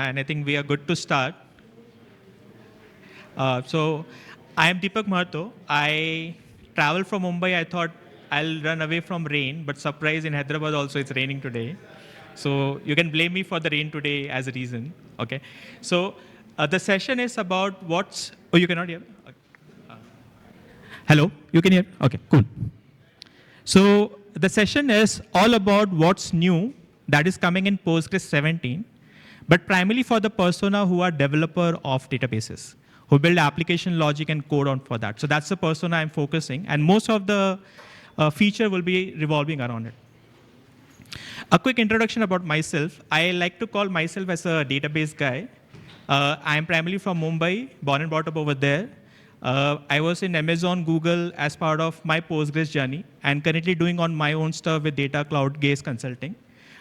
And I think we are good to start. So I am Deepak Mahto. I traveled from Mumbai. I thought I'll run away from rain, but surprise, in Hyderabad also it's raining today. So you can blame me for the rain today as a reason. Okay. So the session is about what's. Oh, you cannot hear me? Okay. Hello, you can hear? Okay, cool. So the session is all about what's new that is coming in Postgres 17, but primarily for the persona who are developer of databases, who build application logic and code on for that. So that's the persona I'm focusing, and most of the feature will be revolving around it. A quick introduction about myself. I like to call myself as a database guy. I'm primarily from Mumbai, born and brought up over there. I was in Amazon, Google as part of my Postgres journey, and currently doing on my own stuff with Data Cloud Gaze Consulting.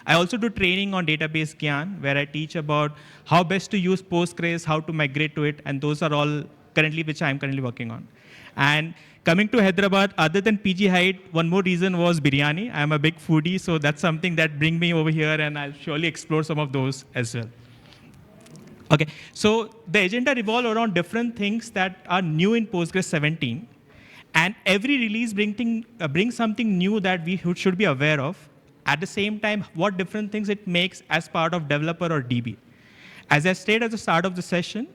I also do training on database Gyan, where I teach about how best to use Postgres, how to migrate to it, and those are all currently which I'm currently working on. And coming to Hyderabad, other than PG Height, one more reason was biryani. I'm a big foodie, so that's something that brings me over here, and I'll surely explore some of those as well. Okay, so the agenda revolves around different things that are new in Postgres 17, and every release brings something new that we should be aware of. At the same time, what different things it makes as part of developer or DB. As I stated at the start of the session,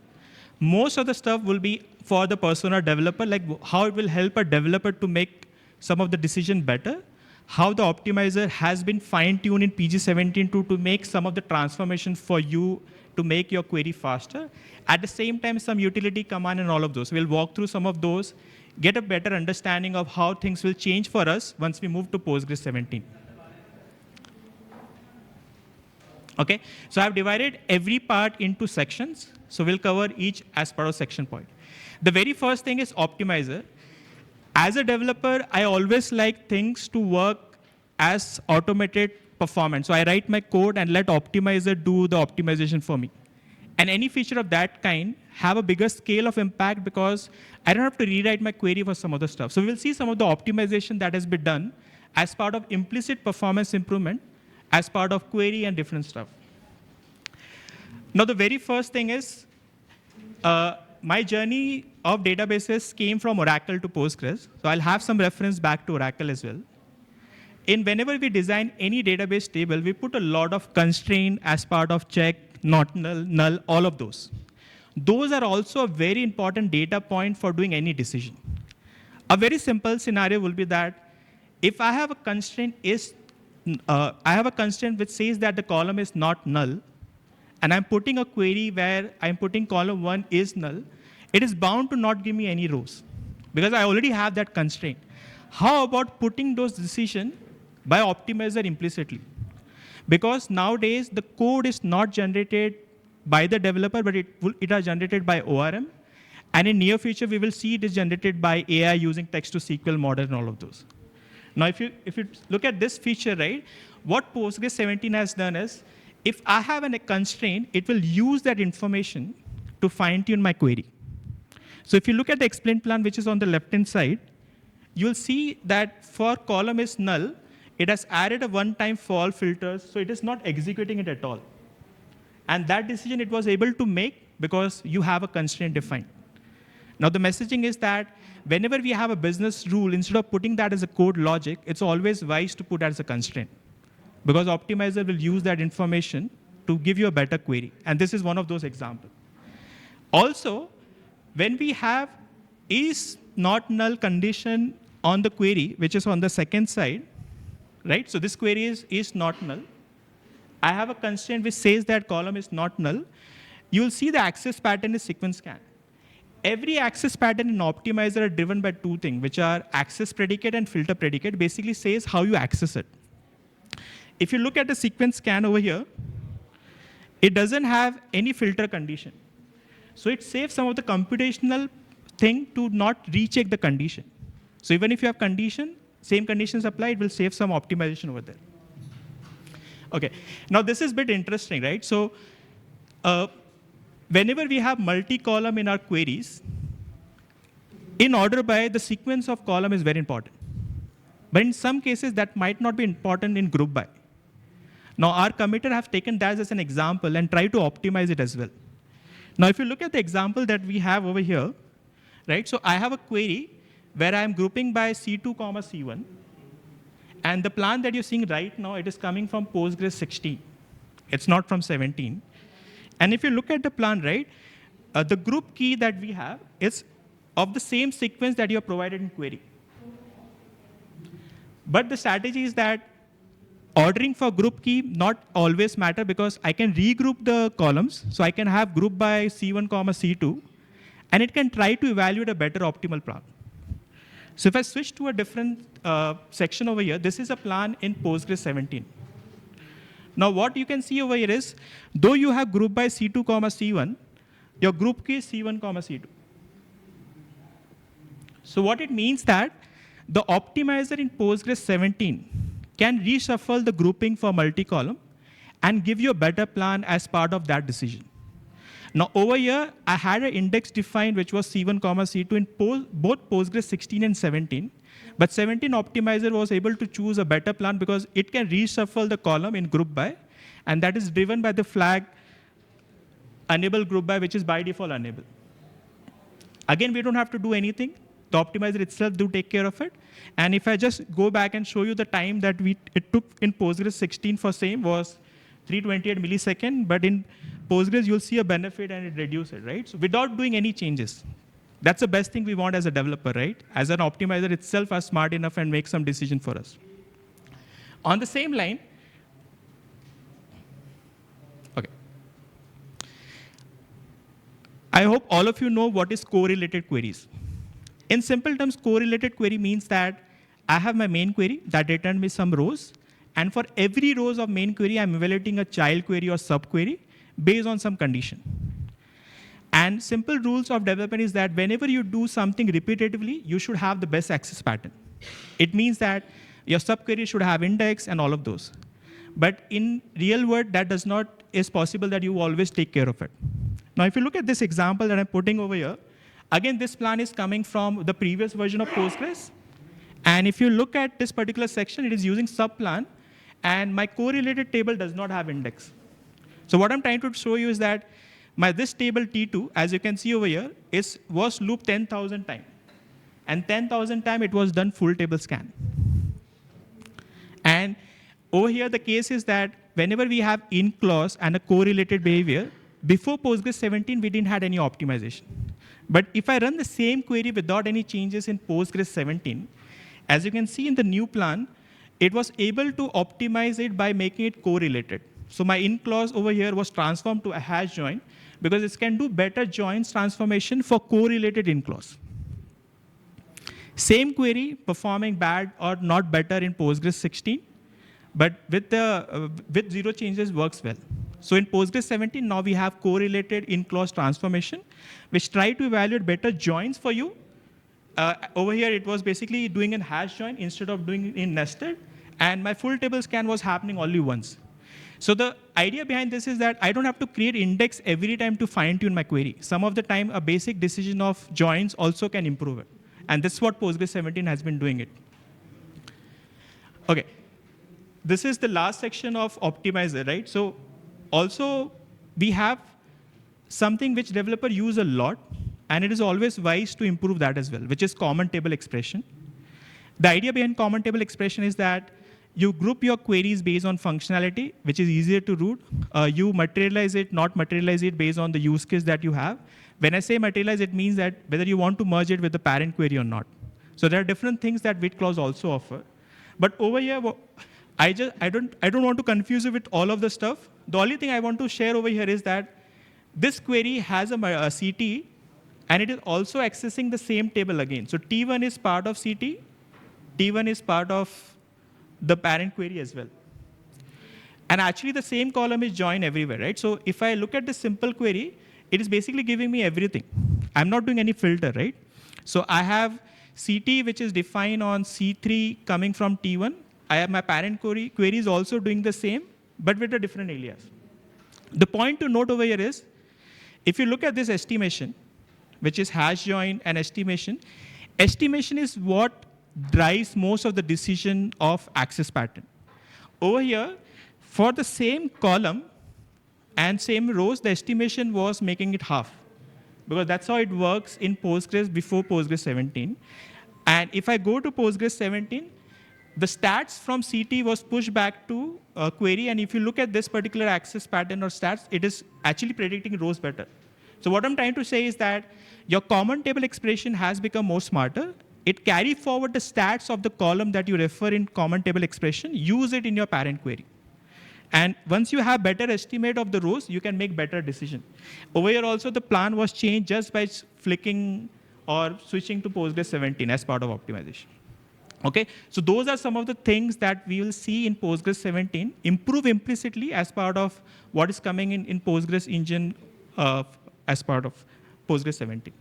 most of the stuff will be for the persona developer, like how it will help a developer to make some of the decision better, how the optimizer has been fine-tuned in PG17 to make some of the transformation for you to make your query faster. At the same time, some utility command and all of those. We'll walk through some of those, get a better understanding of how things will change for us once we move to Postgres 17. Okay, so I've divided every part into sections. So we'll cover each as part of section point. The very first thing is optimizer. As a developer, I always like things to work as automated performance. So I write my code and let optimizer do the optimization for me. And any feature of that kind have a bigger scale of impact because I don't have to rewrite my query for some other stuff. So we will see some of the optimization that has been done as part of implicit performance improvement, as part of query and different stuff. Now, the very first thing is, my journey of databases came from Oracle to Postgres. So I'll have some reference back to Oracle as well. Whenever we design any database table, we put a lot of constraint as part of check, not null, null, all of those. Those are also a very important data point for doing any decision. A very simple scenario will be that if I have a constraint which says that the column is not null, and I'm putting a query where I'm putting column 1 is null, it is bound to not give me any rows because I already have that constraint. How about putting those decisions by optimizer implicitly? Because nowadays the code is not generated by the developer, but it is generated by ORM. And in near future, we will see it is generated by AI using text-to-SQL model and all of those. Now, if you look at this feature, right, what Postgres 17 has done is, if I have a constraint, it will use that information to fine-tune my query. So if you look at the explain plan, which is on the left-hand side, you'll see that for column is null, it has added a one-time fall filter, so it is not executing it at all. And that decision it was able to make because you have a constraint defined. Now the messaging is that whenever we have a business rule, instead of putting that as a code logic, it's always wise to put that as a constraint. Because optimizer will use that information to give you a better query. And this is one of those examples. Also, when we have is not null condition on the query, which is on the second side, right? So this query is not null. I have a constraint which says that column is not null. You'll see the access pattern is sequence scan. Every access pattern in optimizer are driven by two things, which are access predicate and filter predicate. Basically says how you access it. If you look at the sequence scan over here, it doesn't have any filter condition. So it saves some of the computational thing to not recheck the condition. So even if you have condition, same conditions apply, it will save some optimization over there. Okay, now this is a bit interesting, right? So whenever we have multi-column in our queries, in order by, the sequence of column is very important. But in some cases, that might not be important in group by. Now, our committer have taken that as an example and try to optimize it as well. Now, if you look at the example that we have over here, right? So I have a query where I'm grouping by C2, C1. And the plan that you're seeing right now, it is coming from Postgres 16. It's not from 17. And if you look at the plan, right, the group key that we have is of the same sequence that you have provided in query. But the strategy is that ordering for group key not always matter, because I can regroup the columns. So I can have group by C1, C2, and it can try to evaluate a better optimal plan. So if I switch to a different section over here, this is a plan in Postgres 17. Now what you can see over here is, though you have group by C2, C1, your group key is C1, C2. So what it means that the optimizer in Postgres 17 can reshuffle the grouping for multi-column and give you a better plan as part of that decision. Now over here, I had an index defined which was C1, C2 in both Postgres 16 and 17. But 17 optimizer was able to choose a better plan because it can reshuffle the column in group by, and that is driven by the flag enable group by, which is by default enable. Again, we don't have to do anything. The optimizer itself do take care of it. And if I just go back and show you the time that it took in Postgres 16 for same was 328 millisecond, but in Postgres you'll see a benefit and it reduces it, right? So without doing any changes. That's the best thing we want as a developer, right? As an optimizer itself are smart enough and make some decision for us. On the same line, okay. I hope all of you know what is correlated queries. In simple terms, correlated query means that I have my main query that returned me some rows, and for every rows of main query, I'm evaluating a child query or subquery based on some condition. And simple rules of development is that whenever you do something repetitively, you should have the best access pattern. It means that your subquery should have index and all of those. But in real world, that is possible that you always take care of it. Now, if you look at this example that I'm putting over here, again, this plan is coming from the previous version of Postgres. And if you look at this particular section, it is using subplan, and my correlated table does not have index. So what I'm trying to show you is that this table T2, as you can see over here, was looped 10,000 times. And 10,000 times it was done full table scan. And over here, the case is that whenever we have in clause and a correlated behavior, before Postgres 17, we didn't have any optimization. But if I run the same query without any changes in Postgres 17, as you can see in the new plan, it was able to optimize it by making it correlated. So my in clause over here was transformed to a hash join, because it can do better joins transformation for correlated in clause. Same query performing bad or not better in Postgres 16, but with zero changes works well. So in Postgres 17, now we have correlated in clause transformation, which try to evaluate better joins for you. Over here, it was basically doing a hash join instead of doing it in nested, and my full table scan was happening only once. So the idea behind this is that I don't have to create index every time to fine-tune my query. Some of the time, a basic decision of joins also can improve it. And this is what Postgres 17 has been doing it. OK. This is the last section of optimizer, right? So also, we have something which developers use a lot, and it is always wise to improve that as well, which is common table expression. The idea behind common table expression is that you group your queries based on functionality, which is easier to route. You materialize it, not materialize it based on the use case that you have. When I say materialize, it means that whether you want to merge it with the parent query or not. So there are different things that with clause also offer. But over here, I don't want to confuse you with all of the stuff. The only thing I want to share over here is that this query has a CT, and it is also accessing the same table again. So T1 is part of CT, T1 is part of the parent query as well. And actually, the same column is joined everywhere, right? So if I look at the simple query, it is basically giving me everything. I'm not doing any filter, right? So I have CT, which is defined on C3 coming from T1. I have my parent query is also doing the same, but with a different alias. The point to note over here is, if you look at this estimation, which is hash join and estimation is what drives most of the decision of access pattern. Over here, For the same column and same rows, the estimation was making it half, because that's how it works in Postgres before Postgres 17. And if I go to Postgres 17, the stats from CT was pushed back to query. And if you look at this particular access pattern or stats, it is actually predicting rows better. So what I'm trying to say is that your common table expression has become more smarter. It carry forward the stats of the column that you refer in common table expression, use it in your parent query. And once you have better estimate of the rows, you can make better decision. Over here also, the plan was changed just by flicking or switching to Postgres 17 as part of optimization. Okay, so those are some of the things that we will see in Postgres 17 improve implicitly as part of what is coming in Postgres engine as part of Postgres 17.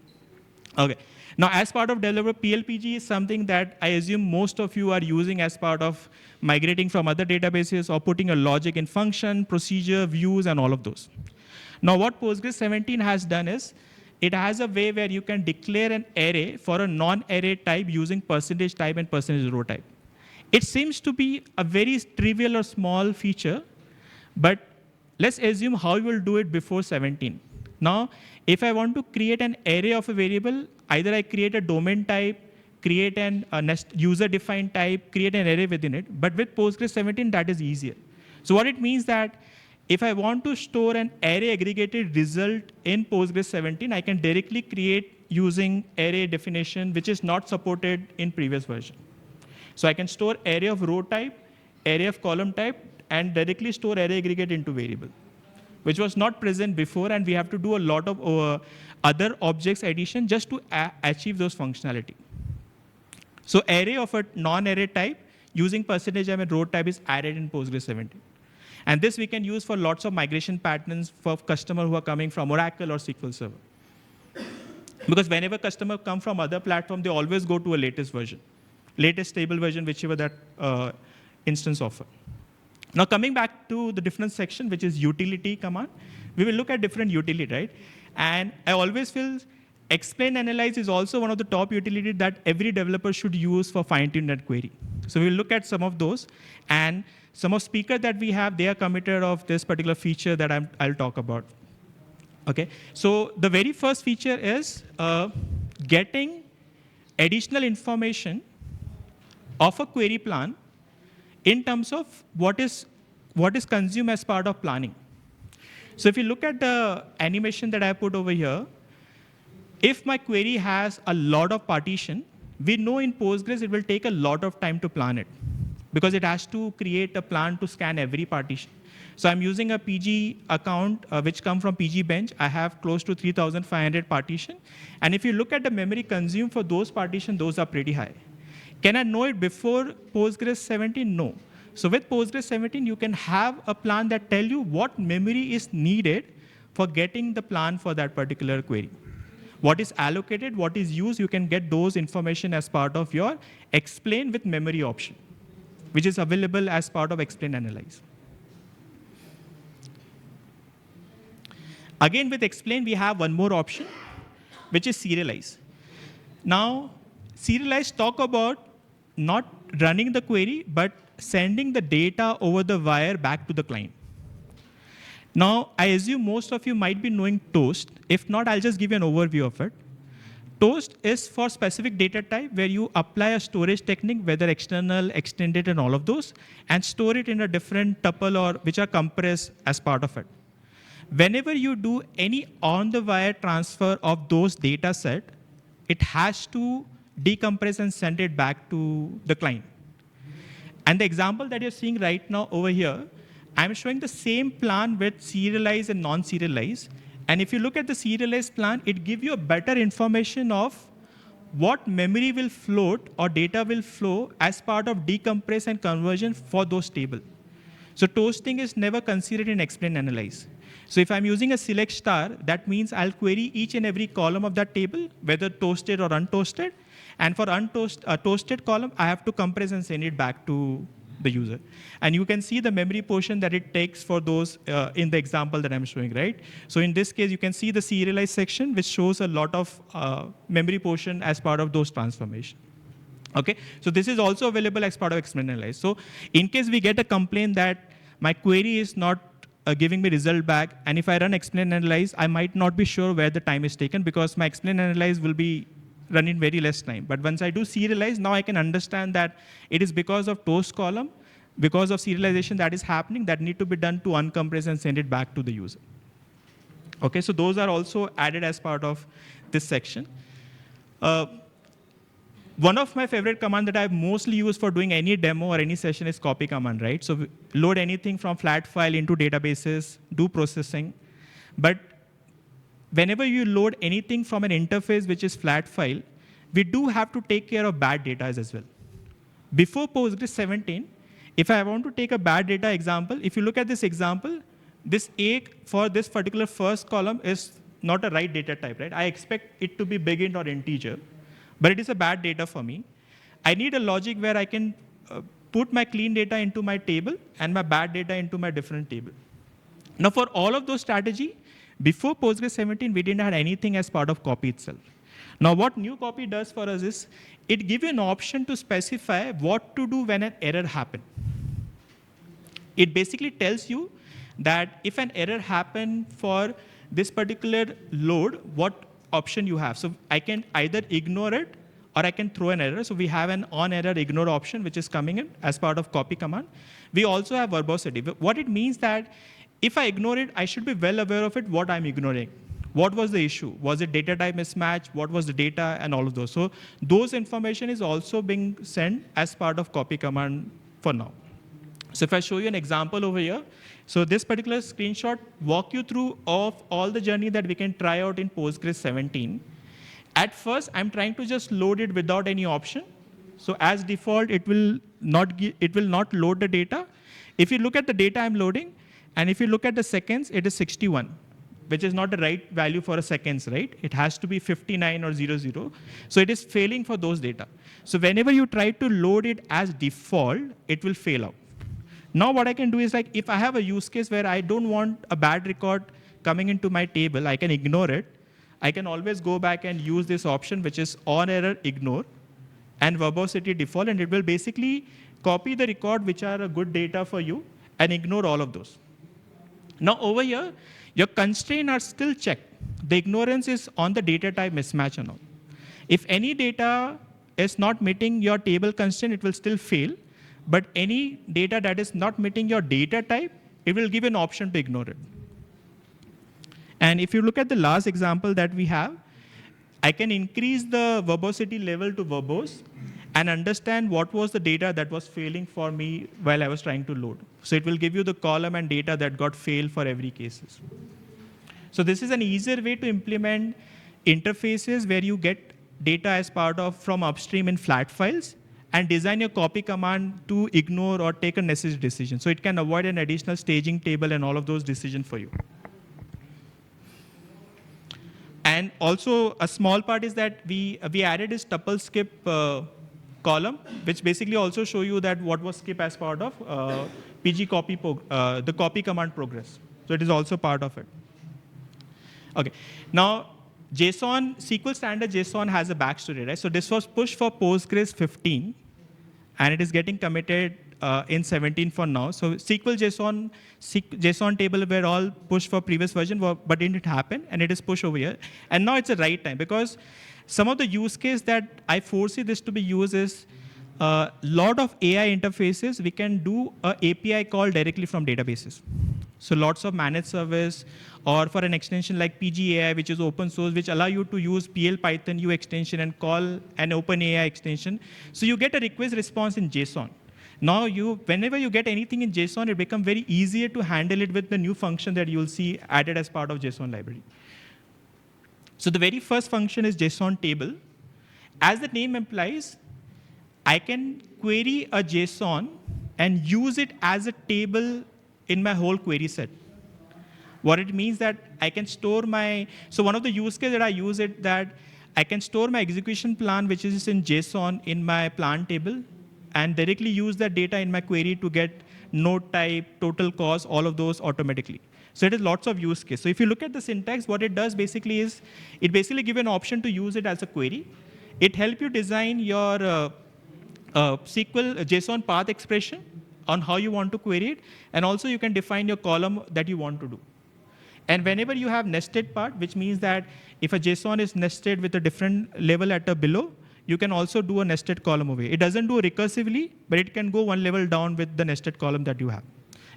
Okay, now as part of developer, PLPG is something that I assume most of you are using as part of migrating from other databases or putting a logic in function, procedure, views, and all of those. Now what Postgres 17 has done is, it has a way where you can declare an array for a non-array type using percentage type and percentage row type. It seems to be a very trivial or small feature, but let's assume how you will do it before 17. Now, if I want to create an array of a variable, either I create a domain type, create an user-defined type, create an array within it. But with Postgres 17, that is easier. So what it means that if I want to store an array aggregated result in Postgres 17, I can directly create using array definition, which is not supported in previous version. So I can store array of row type, array of column type, and directly store array aggregate into variable, which was not present before, and we have to do a lot of other objects addition just to achieve those functionality. So array of a non-array type using percentage and row type is added in Postgres 17. And this we can use for lots of migration patterns for customers who are coming from Oracle or SQL Server. Because whenever customers come from other platform, they always go to a latest version, latest stable version, whichever that instance offer. Now coming back to the different section, which is utility command, we will look at different utility, right? And I always feel explain analyze is also one of the top utility that every developer should use for fine-tune that query. So we'll look at some of those, and some of speakers that we have, they are committed of this particular feature that I'll talk about. Okay, so the very first feature is getting additional information of a query plan in terms of what is consumed as part of planning. So if you look at the animation that I put over here, if my query has a lot of partition, we know in Postgres it will take a lot of time to plan it, because it has to create a plan to scan every partition. So I'm using a PG account, which come from PG bench. I have close to 3,500 partition. And if you look at the memory consumed for those partitions, those are pretty high. Can I know it before Postgres 17? No. So with Postgres 17, you can have a plan that tell you what memory is needed for getting the plan for that particular query. What is allocated, what is used, you can get those information as part of your explain with memory option, which is available as part of explain analyze. Again, with explain, we have one more option, which is serialize. Now, serialize talk about not running the query, but sending the data over the wire back to the client. Now, I assume most of you might be knowing Toast. If not, I'll just give you an overview of it. Toast is for specific data type where you apply a storage technique, whether external, extended, and all of those, and store it in a different tuple or which are compressed as part of it. Whenever you do any on-the-wire transfer of those data set, it has to decompress and send it back to the client. And the example that you're seeing right now over here, I'm showing the same plan with serialize and non-serialize. And if you look at the serialized plan, it gives you a better information of what memory will float or data will flow as part of decompress and conversion for those tables. So toasting is never considered in explain analyze. So if I'm using a select star, that means I'll query each and every column of that table, whether toasted or untoasted. And for toasted column, I have to compress and send it back to the user. And you can see the memory portion that it takes for those in the example that I'm showing, right? So in this case, you can see the serialized section, which shows a lot of memory portion as part of those transformation. Okay, so this is also available as part of explain analyze. So in case we get a complaint that my query is not giving me result back. And if I run explain analyze, I might not be sure where the time is taken because my explain analyze will be running very less time. But once I do serialize, now I can understand that it is because of toast column, because of serialization that is happening that need to be done to uncompress and send it back to the user. Okay, so those are also added as part of this section. One of my favorite command that I've mostly used for doing any demo or any session is copy command, right? So load anything from flat file into databases, do processing. But whenever you load anything from an interface which is flat file, we do have to take care of bad data as well. Before Postgres 17, if I want to take a bad data example, if you look at this example, this A for this particular first column is not a right data type, right? I expect it to be big int or integer, but it is a bad data for me. I need a logic where I can put my clean data into my table and my bad data into my different table. Now for all of those strategy, before Postgres 17, we didn't have anything as part of copy itself. Now what new copy does for us is, it gives you an option to specify what to do when an error happens. It basically tells you that if an error happened for this particular load, what option you have. So I can either ignore it or I can throw an error. So we have an on error ignore option which is coming in as part of copy command. We also have verbosity. What it means that if I ignore it, I should be well aware of it, what I'm ignoring. What was the issue? Was it data type mismatch? What was the data and all of those? So those information is also being sent as part of copy command for now. So if I show you an example over here, so this particular screenshot walk you through of all the journey that we can try out in Postgres 17. At first, I'm trying to just load it without any option. So as default, it will not load the data. If you look at the data I'm loading, and if you look at the seconds, it is 61, which is not the right value for a seconds, right? It has to be 59 or 00. So it is failing for those data. So whenever you try to load it as default, it will fail out. Now what I can do is, like, if I have a use case where I don't want a bad record coming into my table, I can ignore it. I can always go back and use this option, which is on error ignore and verbosity default, and it will basically copy the record which are a good data for you and ignore all of those. Now over here, your constraints are still checked. The ignorance is on the data type mismatch and all. If any data is not meeting your table constraint, it will still fail. But any data that is not meeting your data type, it will give an option to ignore it. And if you look at the last example that we have, I can increase the verbosity level to verbose and understand what was the data that was failing for me while I was trying to load. So it will give you the column and data that got failed for every cases. So this is an easier way to implement interfaces where you get data as part of from upstream in flat files and design your copy command to ignore or take a necessary decision. So it can avoid an additional staging table and all of those decisions for you. And also a small part is that we added this tuple skip column, which basically also show you that what was skip as part of the copy command progress. So it is also part of it. Okay, now JSON, SQL standard JSON has a backstory, right? So this was pushed for Postgres 15, and it is getting committed in 17 for now. So SQL JSON table were all pushed for previous version, but didn't happen, and it is pushed over here. And now it's the right time, because some of the use case that I foresee this to be used is a lot of AI interfaces. We can do an API call directly from databases. So lots of managed service, or for an extension like PGAI, which is open source, which allow you to use PL Python U extension and call an OpenAI extension. So you get a request response in JSON. Now whenever you get anything in JSON, it becomes very easier to handle it with the new function that you'll see added as part of JSON library. So the very first function is JSON table. As the name implies, I can query a JSON and use it as a table in my whole query set. What it means that I can store so one of the use cases that I use it that I can store my execution plan, which is in JSON, in my plan table, and directly use that data in my query to get node type, total cost, all of those automatically. So it is lots of use case. So if you look at the syntax, what it does basically is, it basically gives an option to use it as a query. It helps you design your SQL JSON path expression, on how you want to query it, and also you can define your column that you want to do. And whenever you have nested part, which means that if a JSON is nested with a different level at a below, you can also do a nested column over here. It doesn't do recursively, but it can go one level down with the nested column that you have.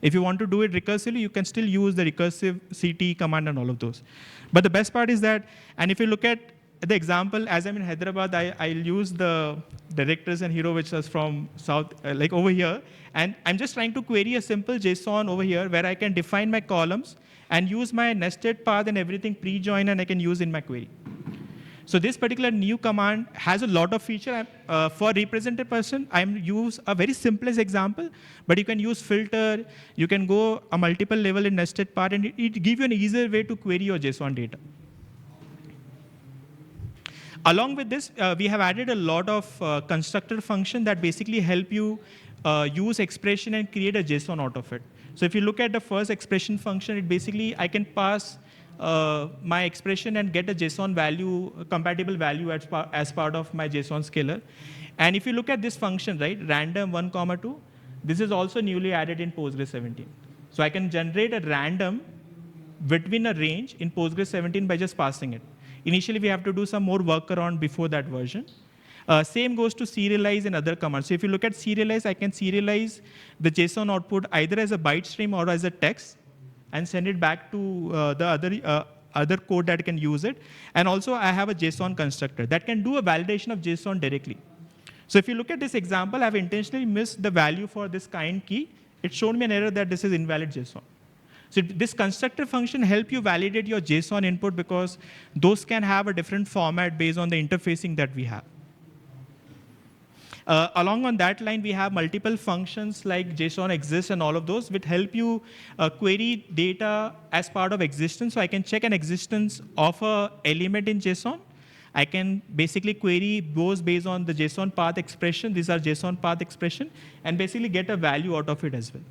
If you want to do it recursively, you can still use the recursive CT command and all of those. But the best part is that, and if you look at the example, as I'm in Hyderabad, I'll use the directors and hero, which is from South, like over here. And I'm just trying to query a simple JSON over here where I can define my columns and use my nested path and everything pre-join, and I can use in my query. So this particular new command has a lot of feature. For represented person, I'm use a very simplest example, but you can use filter, you can go a multiple level in nested part, and it gives you an easier way to query your JSON data. Along with this, we have added a lot of constructor function that basically help you use expression and create a JSON out of it. So if you look at the first expression function, it basically, I can pass my expression and get a JSON value, a compatible value as part of my JSON scalar. And if you look at this function, right, random 1, 2, this is also newly added in Postgres 17. So I can generate a random between a range in Postgres 17 by just passing it. Initially, we have to do some more workaround before that version. Same goes to serialize and other commands. So if you look at serialize, I can serialize the JSON output either as a byte stream or as a text and send it back to the other code that can use it. And also, I have a JSON constructor that can do a validation of JSON directly. So if you look at this example, I've intentionally missed the value for this kind key. It showed me an error that this is invalid JSON. So this constructor function helps you validate your JSON input because those can have a different format based on the interfacing that we have. Along on that line, we have multiple functions like JSON exists and all of those, which help you query data as part of existence. So I can check an existence of an element in JSON. I can basically query those based on the JSON path expression. These are JSON path expression, and basically get a value out of it as well.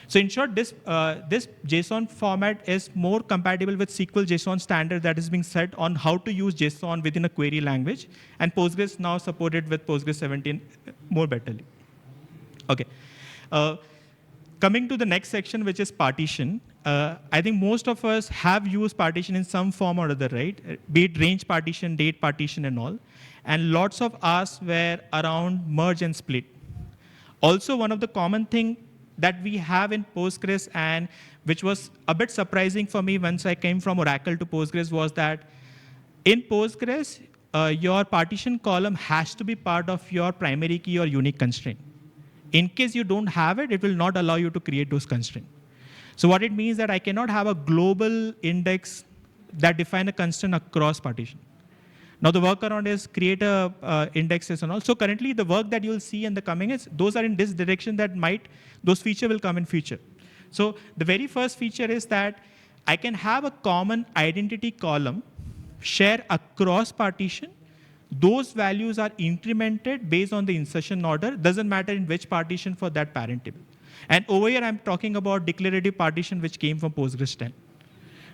So in short, this JSON format is more compatible with SQL JSON standard that is being set on how to use JSON within a query language. And Postgres now supported with Postgres 17 more betterly. OK. Coming to the next section, which is partition. I think most of us have used partition in some form or other, right? Be it range partition, date partition, and all. And lots of asks were around merge and split. Also, one of the common thing that we have in Postgres, and which was a bit surprising for me once I came from Oracle to Postgres, was that in Postgres, your partition column has to be part of your primary key or unique constraint. In case you don't have it, it will not allow you to create those constraints. So what it means that I cannot have a global index that define a constraint across partition. Now the workaround is create a indexes and all. So currently the work that you'll see in the coming is those are in this direction that those feature will come in future. So the very first feature is that I can have a common identity column share across partition. Those values are incremented based on the insertion order. Doesn't matter in which partition for that parent table. And over here I'm talking about declarative partition which came from Postgres 10.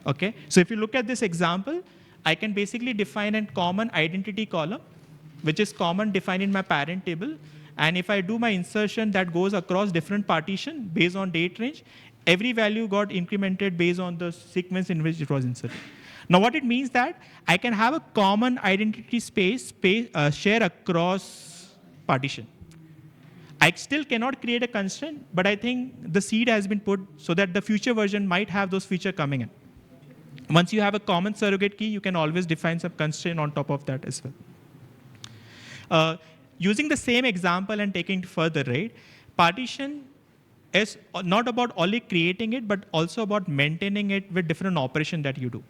Okay, so if you look at this example, I can basically define a common identity column, which is common defined in my parent table. And if I do my insertion that goes across different partition based on date range, every value got incremented based on the sequence in which it was inserted. Now what it means that I can have a common identity space share across partition. I still cannot create a constraint, but I think the seed has been put so that the future version might have those features coming in. Once you have a common surrogate key, you can always define some constraint on top of that as well. Using the same example and taking it further, right? Partition is not about only creating it, but also about maintaining it with different operations that you do.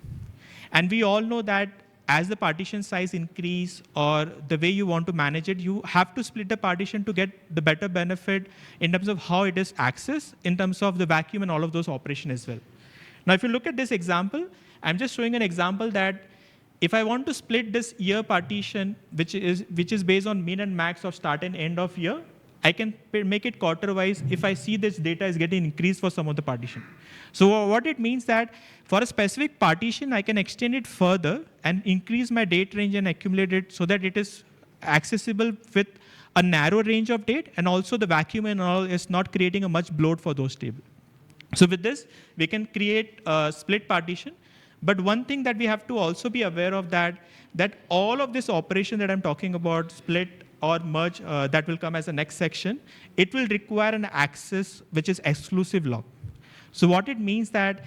And we all know that as the partition size increase or the way you want to manage it, you have to split the partition to get the better benefit in terms of how it is accessed, in terms of the vacuum and all of those operations as well. Now, if you look at this example, I'm just showing an example that if I want to split this year partition, which is based on min and max of start and end of year, I can make it quarter-wise if I see this data is getting increased for some of the partition. So what it means that for a specific partition, I can extend it further and increase my date range and accumulate it so that it is accessible with a narrow range of data, and also the vacuum and all is not creating a much bloat for those tables. So with this, we can create a split partition. But one thing that we have to also be aware of that all of this operation that I'm talking about, split or merge, that will come as the next section, it will require an access which is exclusive log. So what it means that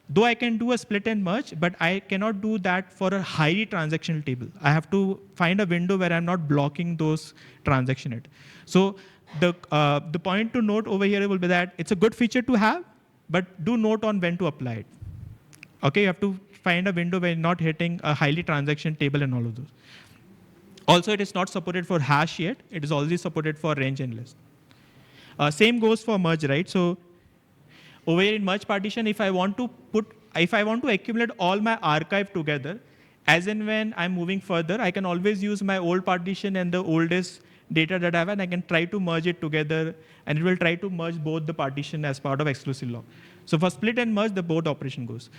though I can do a split and merge, but I cannot do that for a highly transactional table. I have to find a window where I'm not blocking those transactions. So the point to note over here will be that it's a good feature to have, but do note on when to apply it. Okay, you have to find a window where you're not hitting a highly transaction table and all of those. Also, it is not supported for hash yet. It is already supported for range and list. Same goes for merge, right? So over here in merge partition, if I want to accumulate all my archive together, as in when I'm moving further, I can always use my old partition and the oldest data that I have, and I can try to merge it together, and it will try to merge both the partition as part of exclusive log. So for split and merge, the both operation goes.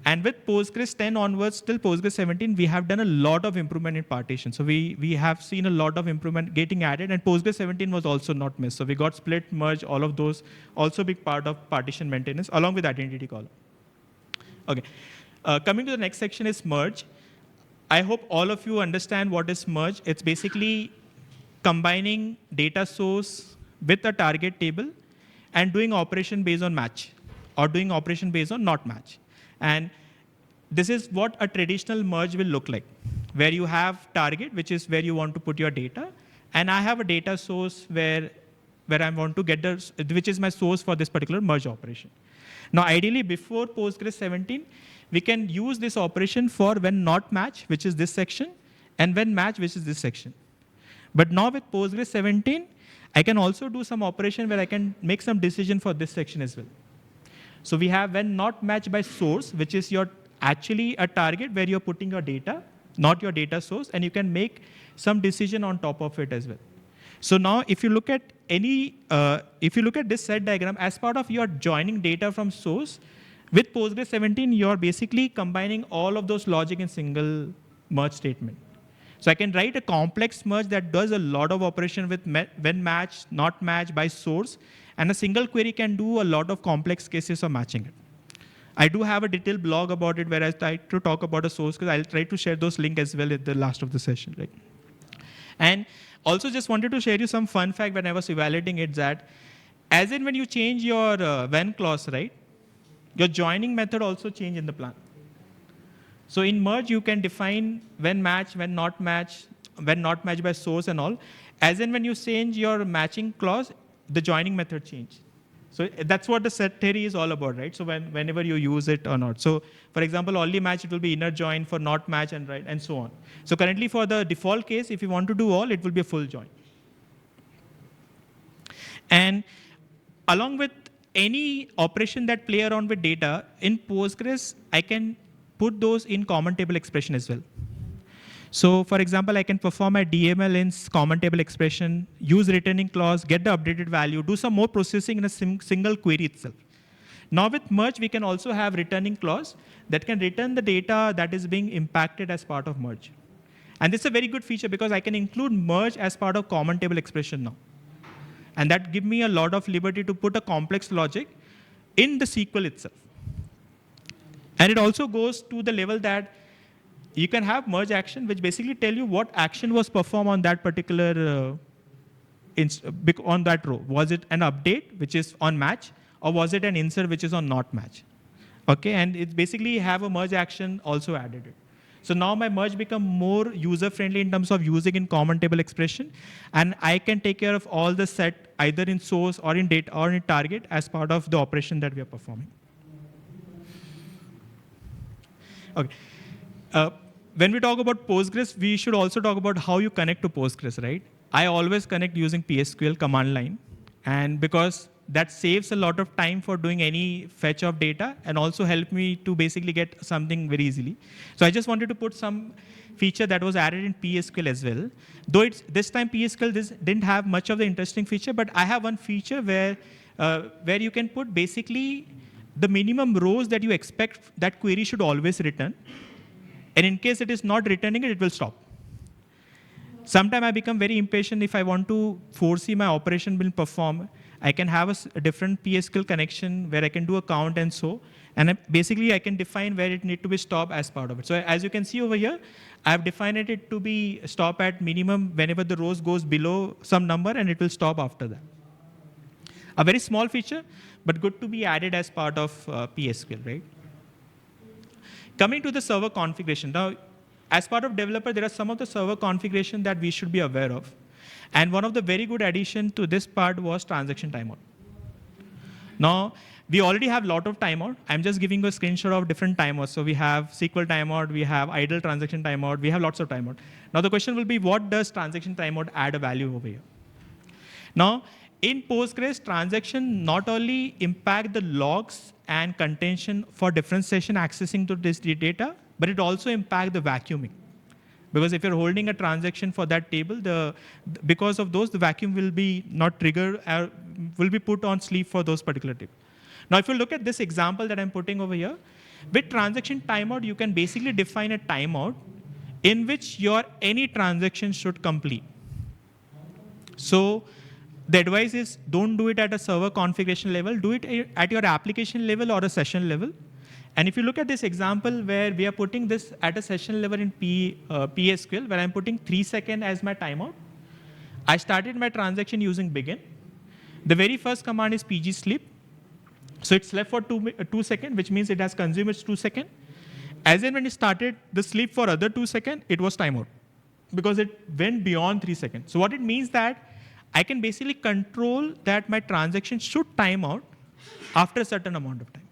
And with Postgres 10 onwards till Postgres 17, we have done a lot of improvement in partition. So we have seen a lot of improvement getting added, and Postgres 17 was also not missed. So we got split, merge, all of those, also big part of partition maintenance, along with identity column. Okay, coming to the next section is merge. I hope all of you understand what is merge. It's basically combining data source with a target table and doing operation based on match, or doing operation based on not match. And this is what a traditional merge will look like, where you have target, which is where you want to put your data, and I have a data source where I want to get which is my source for this particular merge operation. Now, ideally, before Postgres 17, we can use this operation for when not match, which is this section, and when match, which is this section. But now with Postgres 17, I can also do some operation where I can make some decision for this section as well. So we have when not matched by source, which is actually a target where you're putting your data, not your data source, and you can make some decision on top of it as well. So now if you look at this set diagram, as part of your joining data from source, with Postgres 17, you're basically combining all of those logic in single merge statement. So I can write a complex merge that does a lot of operation with when match, not match by source, and a single query can do a lot of complex cases of matching it. I do have a detailed blog about it where I try to talk about a source, because I'll try to share those links as well at the last of the session, right? And also just wanted to share you some fun fact when I was evaluating it, that as in when you change your when clause, right, your joining method also change in the plan. So in merge, you can define when match, when not match by source and all. As in when you change your matching clause, the joining method change. So that's what the set theory is all about, right? So whenever you use it or not. So for example, only match, it will be inner join, for not match and right, and so on. So currently for the default case, if you want to do all, it will be a full join. And along with any operation that play around with data, in Postgres, I can put those in common table expression as well. So for example, I can perform a DML in common table expression, use returning clause, get the updated value, do some more processing in a single query itself. Now with merge, we can also have returning clause that can return the data that is being impacted as part of merge. And this is a very good feature because I can include merge as part of common table expression now. And that gives me a lot of liberty to put a complex logic in the SQL itself. And it also goes to the level that you can have merge action, which basically tell you what action was performed on that particular on that row. Was it an update, which is on match, or was it an insert, which is on not match? Okay, and it basically have a merge action also added it. So now my merge become more user-friendly in terms of using in common table expression, and I can take care of all the set either in source or in data or in target as part of the operation that we are performing. Okay. When we talk about Postgres, we should also talk about how you connect to Postgres, right? I always connect using PSQL command line, and because that saves a lot of time for doing any fetch of data and also help me to basically get something very easily. So I just wanted to put some feature that was added in PSQL as well. Though this time PSQL didn't have much of the interesting feature, but I have one feature where you can put basically the minimum rows that you expect that query should always return. And in case it is not returning it, it will stop. Sometimes I become very impatient if I want to foresee my operation will perform. I can have a different PSQL connection where I can do a count and so. And basically, I can define where it need to be stopped as part of it. So as you can see over here, I've defined it to be stop at minimum whenever the rows goes below some number, and it will stop after that. A very small feature, but good to be added as part of PSQL, right? Coming to the server configuration. Now, as part of developer, there are some of the server configuration that we should be aware of. And one of the very good addition to this part was transaction timeout. Now, we already have a lot of timeout. I'm just giving a screenshot of different timeouts. So we have SQL timeout, we have idle transaction timeout, we have lots of timeout. Now the question will be, what does transaction timeout add a value over here? Now, in Postgres, transaction not only impact the logs and contention for different session accessing to this data, but it also impact the vacuuming. Because if you're holding a transaction for that table, because of those, the vacuum will be not triggered, will be put on sleep for those particular tables. Now, if you look at this example that I'm putting over here, with transaction timeout, you can basically define a timeout in which your any transaction should complete. So the advice is don't do it at a server configuration level, do it at your application level or a session level. And if you look at this example where we are putting this at a session level in PSQL, where I'm putting 3 seconds as my timeout, I started my transaction using begin. The very first command is pgsleep. So it slept for 2 seconds, which means it has consumed its 2 seconds. As in when it started the sleep for other 2 seconds, it was timeout because it went beyond 3 seconds. So what it means that I can basically control that my transaction should time out after a certain amount of time.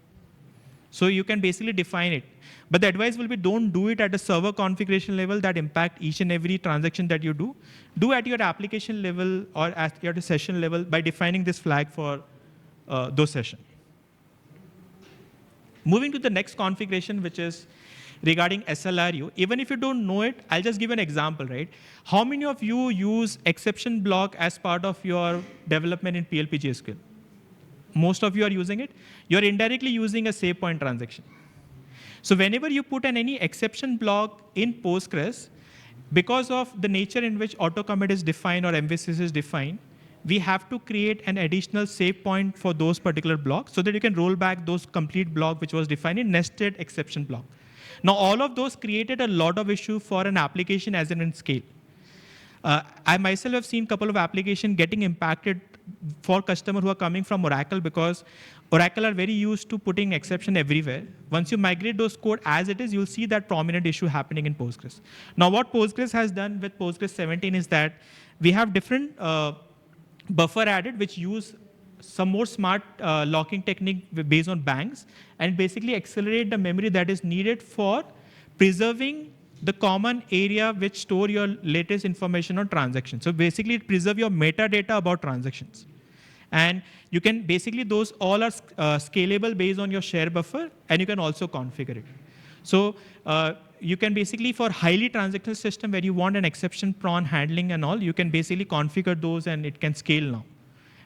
So you can basically define it. But the advice will be don't do it at a server configuration level that impact each and every transaction that you do. Do at your application level or at your session level by defining this flag for those sessions. Moving to the next configuration, which is regarding SLRU. Even if you don't know it, I'll just give an example, right? How many of you use exception block as part of your development in PLPGSQL? Most of you are using it. You're indirectly using a save point transaction. So whenever you put any exception block in Postgres, because of the nature in which auto commit is defined or MVCs is defined, we have to create an additional save point for those particular blocks so that you can roll back those complete block which was defined in nested exception block. Now, all of those created a lot of issue for an application as in scale. I myself have seen a couple of applications getting impacted for customers who are coming from Oracle because Oracle are very used to putting exception everywhere. Once you migrate those code as it is, you'll see that prominent issue happening in Postgres. Now, what Postgres has done with Postgres 17 is that we have different buffer added which use some more smart locking technique based on banks and basically accelerate the memory that is needed for preserving the common area which store your latest information on transactions. So basically it preserve your metadata about transactions. And you can basically, those all are scalable based on your share buffer, and you can also configure it. So you can basically, for highly transactional system where you want an exception prone handling and all, you can basically configure those and it can scale now.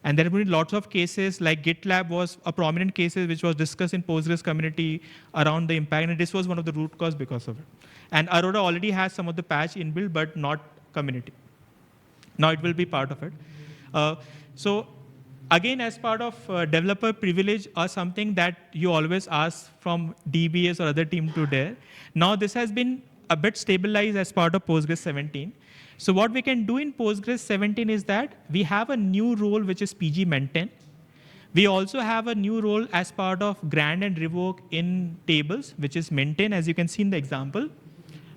And there have been lots of cases, like GitLab was a prominent case which was discussed in Postgres community around the impact, and this was one of the root cause because of it. And Aurora already has some of the patch inbuilt, but not community. Now it will be part of it. So again, as part of developer privilege or something that you always ask from DBAs or other team to there. Now this has been a bit stabilized as part of Postgres 17. So what we can do in Postgres 17 is that we have a new role which is PG maintain. We also have a new role as part of grant and revoke in tables, which is maintain, as you can see in the example.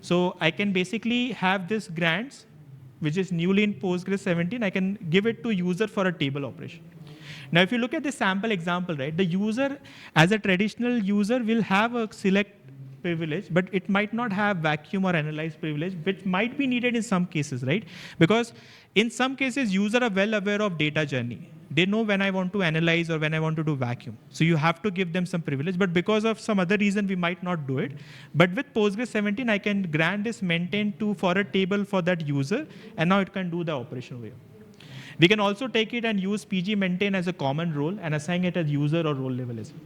So I can basically have this grants, which is newly in Postgres 17. I can give it to user for a table operation. Now, if you look at the sample example, right, the user as a traditional user will have a select privilege, but it might not have vacuum or analyze privilege, which might be needed in some cases, right? Because in some cases, users are well aware of data journey. They know when I want to analyze or when I want to do vacuum. So you have to give them some privilege, but because of some other reason, we might not do it. But with Postgres 17, I can grant this maintain to for a table for that user, and now it can do the operation over here. We can also take it and use PG maintain as a common role and assign it as user or role level as well.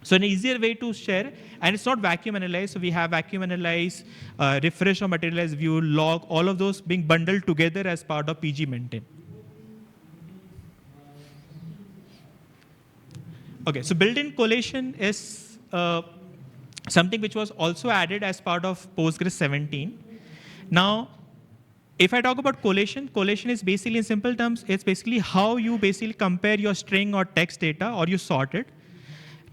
So an easier way to share, and it's not vacuum analyze. So we have vacuum analyze, refresh or materialize view, log, all of those being bundled together as part of PG maintain. Okay, so built-in collation is something which was also added as part of Postgres 17. Now, if I talk about collation, collation is basically, in simple terms, it's basically how you basically compare your string or text data or you sort it.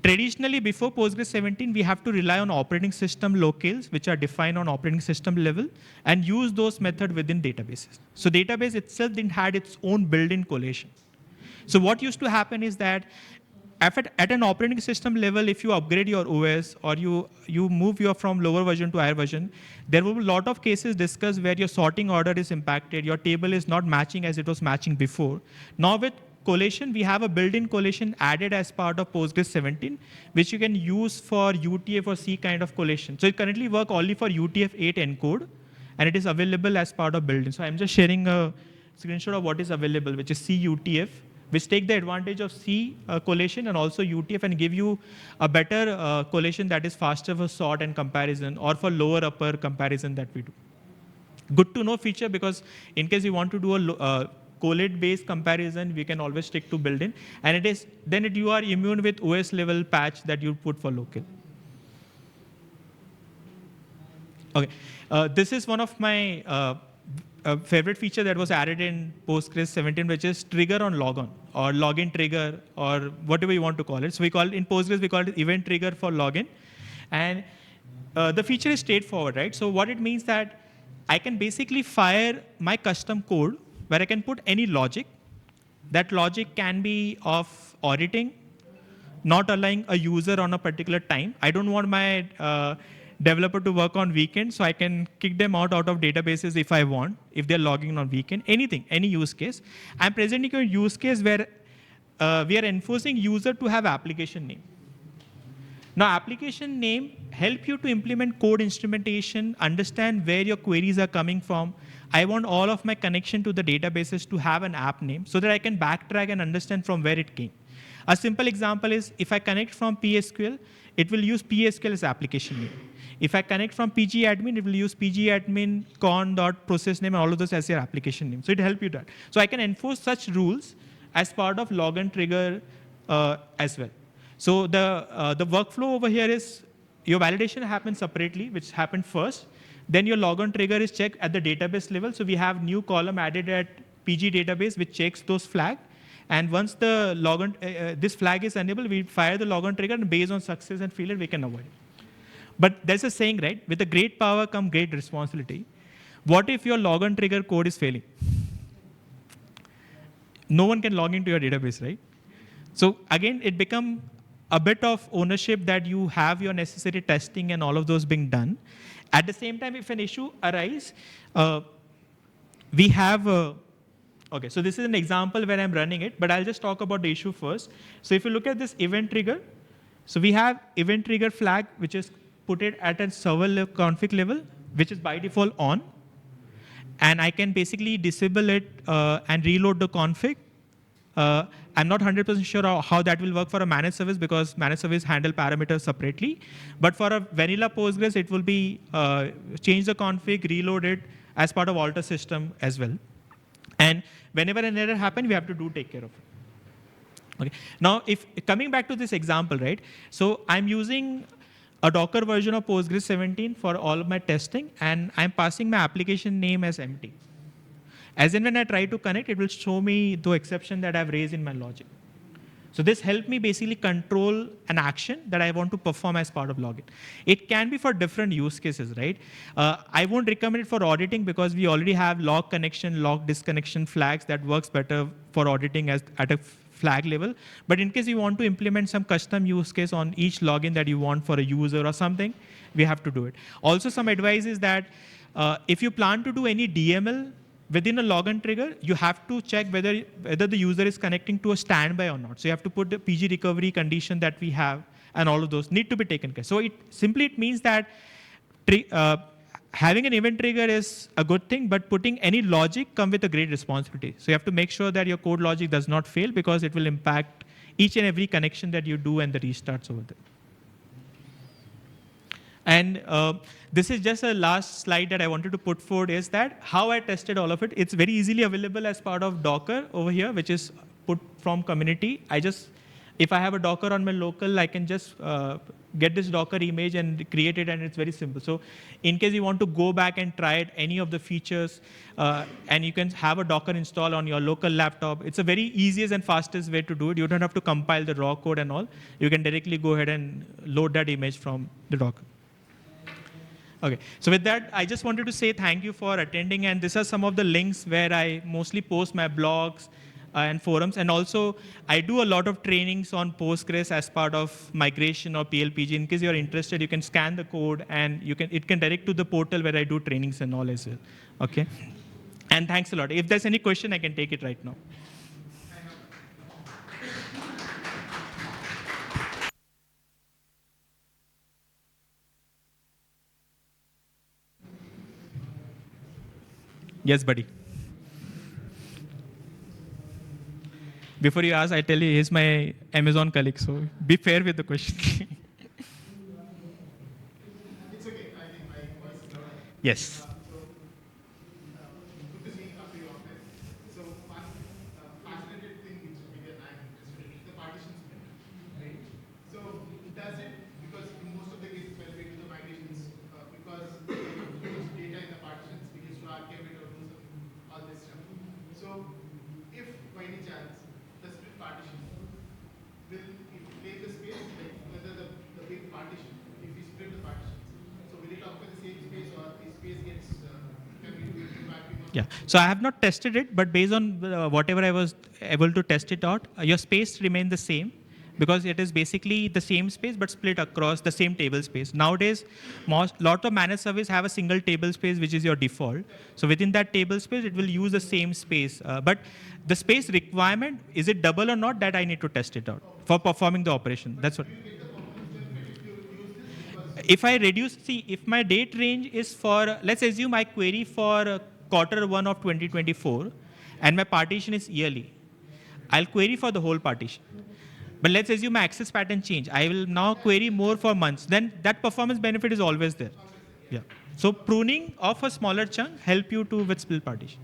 Traditionally, before Postgres 17, we have to rely on operating system locales, which are defined on operating system level, and use those methods within databases. So database itself didn't have its own built-in collation. So what used to happen is that at an operating system level, if you upgrade your OS or you move from lower version to higher version, there will be a lot of cases discussed where your sorting order is impacted, your table is not matching as it was matching before. Now with collation, we have a built-in collation added as part of Postgres 17, which you can use for UTF or C kind of collation. So it currently works only for UTF-8 encode, and it is available as part of built-in. So I'm just sharing a screenshot of what is available, which is CUTF, which take the advantage of C collation and also UTF and give you a better collation that is faster for sort and comparison or for lower upper comparison that we do. Good to know feature, because in case you want to do a collate-based comparison, we can always stick to built-in. And it is then you are immune with OS level patch that you put for local. Okay, this is one of my favorite feature that was added in Postgres 17, which is trigger on logon or login trigger or whatever you want to call it. So we call it in Postgres, we call it event trigger for login. And the feature is straightforward, right? So what it means that I can basically fire my custom code where I can put any logic. That logic can be of auditing, not allowing a user on a particular time. I don't want my developer to work on weekend, so I can kick them out of databases if I want, if they're logging on weekend, anything, any use case. I'm presenting a use case where we are enforcing user to have application name. Now, application name help you to implement code instrumentation, understand where your queries are coming from. I want all of my connection to the databases to have an app name so that I can backtrack and understand from where it came. A simple example is if I connect from PSQL, it will use PSQL as application name. If I connect from pgadmin, it will use pgadmin con.process name and all of those as your application name. So it helps you that. So I can enforce such rules as part of log and trigger as well. So the workflow over here is your validation happens separately, which happened first. Then your logon trigger is checked at the database level. So we have new column added at PG database, which checks those flags. And once the logon, this flag is enabled, we fire the logon trigger, and based on success and failure, we can avoid it. But there's a saying, right? With a great power come great responsibility. What if your logon trigger code is failing? No one can log into your database, right? So again, it becomes a bit of ownership that you have your necessary testing and all of those being done. At the same time, if an issue arises, we have okay, so this is an example where I'm running it, but I'll just talk about the issue first. So if you look at this event trigger, so we have event trigger flag, which is put it at a server config level, which is by default on. And I can basically disable it and reload the config. I'm not 100% sure how that will work for a managed service because managed service handle parameters separately. But for a vanilla Postgres, it will be change the config, reload it as part of alter system as well. And whenever an error happens, we have to take care of it. Okay. Now, if coming back to this example, right? So I'm using a Docker version of Postgres 17 for all of my testing, and I'm passing my application name as empty. As in when I try to connect, it will show me the exception that I've raised in my logic. So this helped me basically control an action that I want to perform as part of login. It can be for different use cases, right? I won't recommend it for auditing because we already have log connection, log disconnection flags that works better for auditing at a flag level. But in case you want to implement some custom use case on each login that you want for a user or something, we have to do it. Also, some advice is that if you plan to do any DML within a login trigger, you have to check whether the user is connecting to a standby or not. So you have to put the PG recovery condition that we have, and all of those need to be taken care. So it means that having an event trigger is a good thing, but putting any logic comes with a great responsibility. So you have to make sure that your code logic does not fail because it will impact each and every connection that you do and the restarts over there. And this is just a last slide that I wanted to put forward is that how I tested all of it. It's very easily available as part of Docker over here, which is put from community. If I have a Docker on my local, I can just get this Docker image and create it, and it's very simple. So in case you want to go back and try it, any of the features, and you can have a Docker install on your local laptop. It's a very easiest and fastest way to do it. You don't have to compile the raw code and all. You can directly go ahead and load that image from the Docker. Okay, so with that, I just wanted to say thank you for attending, and these are some of the links where I mostly post my blogs and forums, and also I do a lot of trainings on Postgres as part of migration or PLPG. In case you're interested, you can scan the code, and it can direct to the portal where I do trainings and all as well. Okay, and thanks a lot. If there's any question, I can take it right now. Yes, buddy. Before you ask, I tell you, he's my Amazon colleague, so be fair with the question. It's okay. I think my voice is loud. Yes. Good to see you office. So one fascinating thing which maybe I'm interested in is the partition split, right? So does it, because in most of the cases when we do the migrations, because we use data in the partitions, we used to archive it or do all this stuff. So if by any chance the split partition will it take the space, like whether the big partition, if we split the partitions, so will it occupy the same space or the space gets can we do it mapping on? Yeah. So I have not tested it, but based on whatever I was able to test it out, your space remain the same because it is basically the same space but split across the same table space. Nowadays, lot of managed service have a single table space which is your default. So within that table space, it will use the same space. But the space requirement, is it double or not? That I need to test it out for performing the operation. That's what. If I reduce, see, if my date range is for, let's assume I query for Q1 of 2024, and my partition is yearly, I'll query for the whole partition. But let's assume my access pattern change. I will now query more for months. Then that performance benefit is always there. Yeah. So pruning of a smaller chunk help you to with split partition.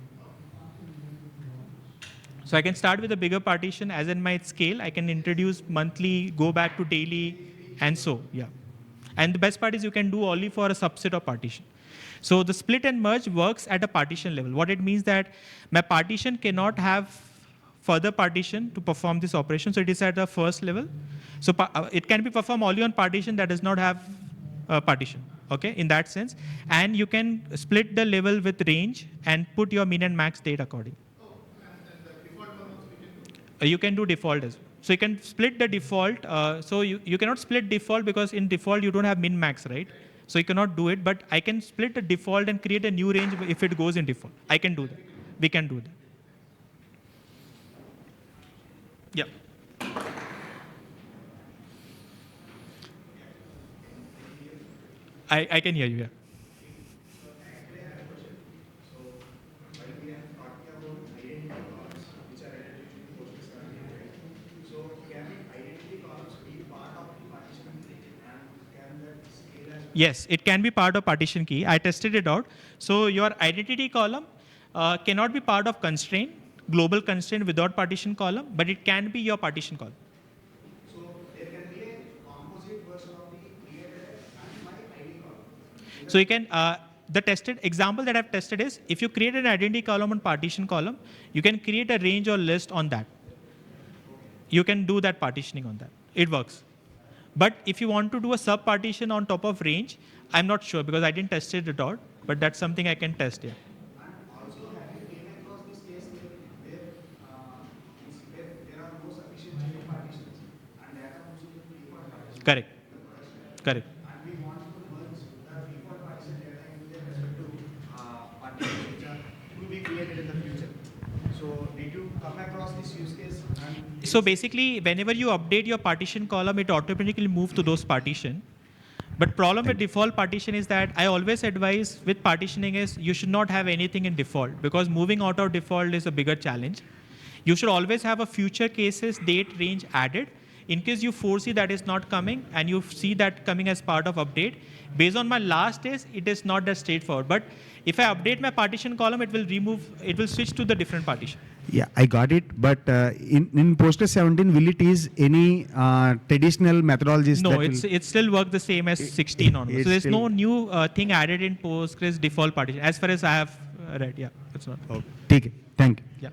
So I can start with a bigger partition as in my scale. I can introduce monthly, go back to daily, and so, yeah. And the best part is you can do only for a subset of partition. So the split and merge works at a partition level. What it means that my partition cannot have further partition to perform this operation. So it is at the first level. So it can be performed only on partition that does not have partition. Okay, in that sense. And you can split the level with range and put your min and max date accordingly. You can do default as well. So you can split the default. So you cannot split default because in default you don't have min max, right? So you cannot do it, but I can split the default and create a new range if it goes in default. I can do that. We can do that. Yeah. I can hear you, yeah. Yes, it can be part of partition key. I tested it out. So your identity column cannot be part of constraint, global constraint without partition column, but it can be your partition column. So there can be a composite version of the created and my ID column. So you can, the tested example that I've tested is, if you create an identity column and partition column, you can create a range or list on that. You can do that partitioning on that. It works. But if you want to do a sub-partition on top of range, I'm not sure because I didn't test it out, but that's something I can test, yeah. And also, have you came across this case where there are no sufficient chain partitions and data moves to the default partition? Correct. Correct. And we want to merge the default partition data into their respective partitions which are to be created in the future. So did you come across this use case? So basically, whenever you update your partition column, it automatically moves to those partition. But problem with default partition is that I always advise with partitioning is you should not have anything in default because moving out of default is a bigger challenge. You should always have a future cases date range added. In case you foresee that is not coming and you see that coming as part of update, based on my last test, it is not that straightforward. But if I update my partition column, it will switch to the different partition. Yeah, I got it. But in Postgres 17, will it use any traditional methodologies? No, that it still works the same as 16 onwards. So there's still- no new thing added in Postgres default partition, as far as I have read. Yeah, it's not. Okay. Thank you. Yeah.